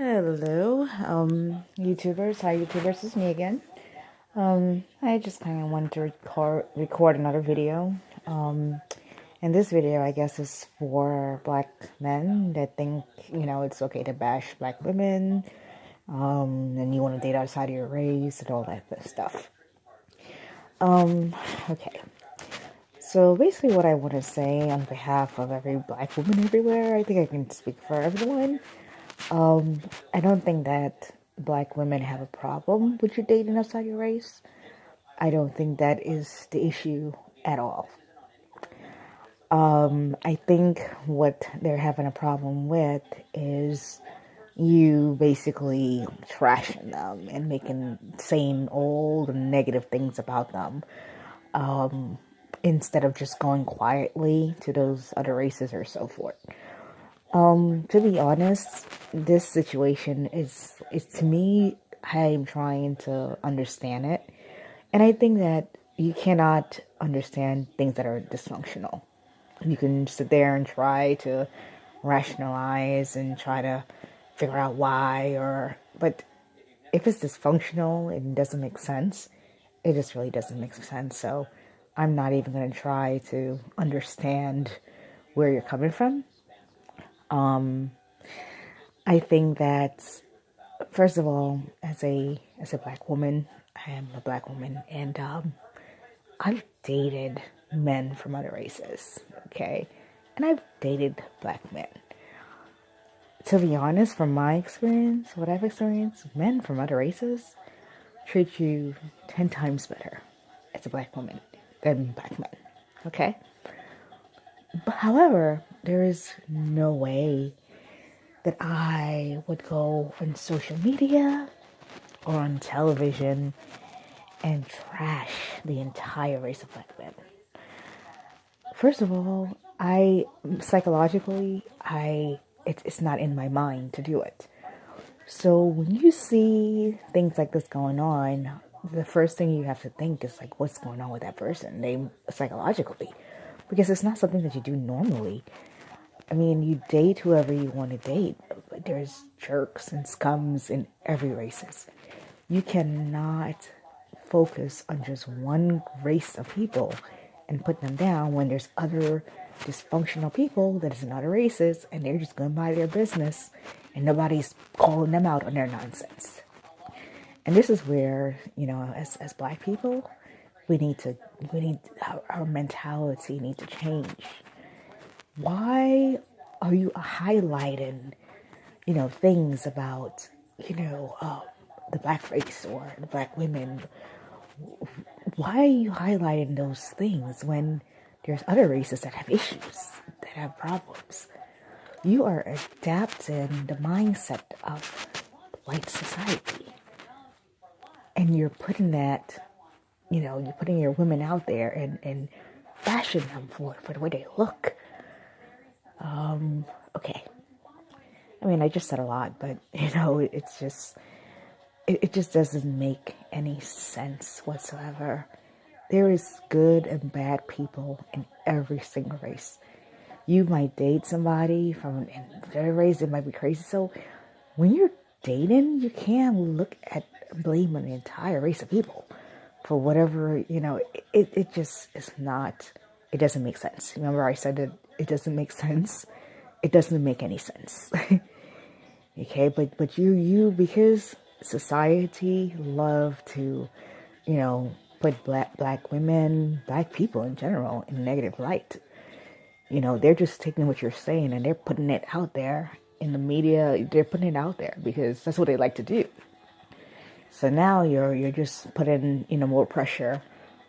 Hello, YouTubers. Hi, YouTubers. It's me again. I just kind of wanted to record another video. And this video, I guess, is for black men that think, it's okay to bash black women, and you want to date outside of your race and all that good stuff. Okay. So basically what I want to say on behalf of every black woman everywhere, I think I can speak for everyone. I don't think that black women have a problem with you dating outside your race. I don't think that is the issue at all. I think what they're having a problem with is you basically trashing them and saying all the negative things about them, instead of just going quietly to those other races or so forth. To be honest, this situation is to me, I'm trying to understand it. And I think that you cannot understand things that are dysfunctional. You can sit there and try to rationalize and try to figure out why, but if it's dysfunctional and doesn't make sense, it just really doesn't make sense. So I'm not even going to try to understand where you're coming from. I think that, first of all, as a black woman, I am a black woman, and I've dated men from other races, okay, and I've dated black men. To be honest, from my experience, what I've experienced, men from other races treat you 10 times better as a black woman than black men, okay? But however, there is no way that I would go on social media or on television and trash the entire race of black men. First of all, it's not in my mind to do it. So when you see things like this going on, the first thing you have to think is like, what's going on with that person? Psychologically, because it's not something that you do normally. I mean, you date whoever you want to date, but there's jerks and scums in every races. You cannot focus on just one race of people and put them down when there's other dysfunctional people that is in other races and they're just going by their business and nobody's calling them out on their nonsense. And this is where, as black people, our mentality needs to change. Why are you highlighting, things about, the black race or the black women? Why are you highlighting those things when there's other races that have issues, that have problems? You are adapting the mindset of white society. And you're putting that, you're putting your women out there and bashing them for the way they look. Okay. I mean, I just said a lot, but, it's just, it just doesn't make any sense whatsoever. There is good and bad people in every single race. You might date somebody from their race, it might be crazy. So when you're dating, you can't look at blaming the entire race of people for whatever, it just is not, it doesn't make sense. Remember I said that it doesn't make sense? It doesn't make any sense. Okay, but you because society love to, put black women, black people in general in a negative light. They're just taking what you're saying and they're putting it out there in the media. They're putting it out there because that's what they like to do. So now you're just putting, more pressure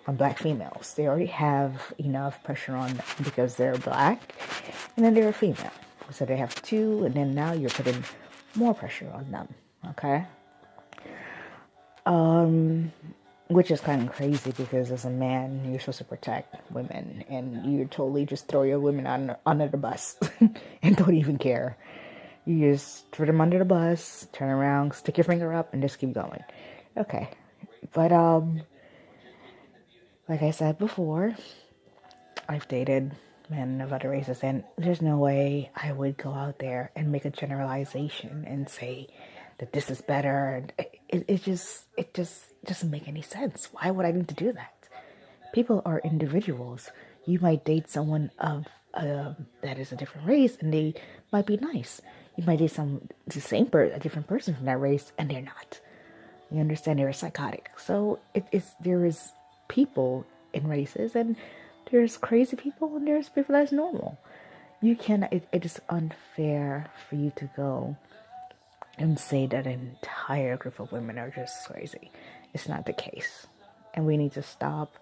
on black females. They already have enough pressure on them because they're black and then they're a female. So they have two, and then now you're putting more pressure on them. Okay? Which is kind of crazy because as a man, you're supposed to protect women and you totally just throw your women under the bus and don't even care. You just throw them under the bus, turn around, stick your finger up, and just keep going. Okay. But, like I said before, I've dated men of other races, and there's no way I would go out there and make a generalization and say that this is better. And it just doesn't make any sense. Why would I need to do that? People are individuals. You might date someone of that is a different race, and they might be nice. You might date a different person from that race, and they're not. You understand? They're psychotic. So there is people in races, and there's crazy people, and there's people that's normal. You can. It is unfair for you to go and say that an entire group of women are just crazy. It's not the case, and we need to stop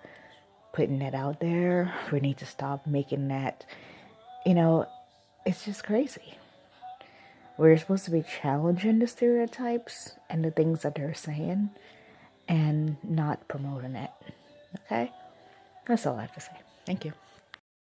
putting that out there. We need to stop making that. It's just crazy. We're supposed to be challenging the stereotypes and the things that they're saying and not promoting it. Okay? That's all I have to say. Thank you.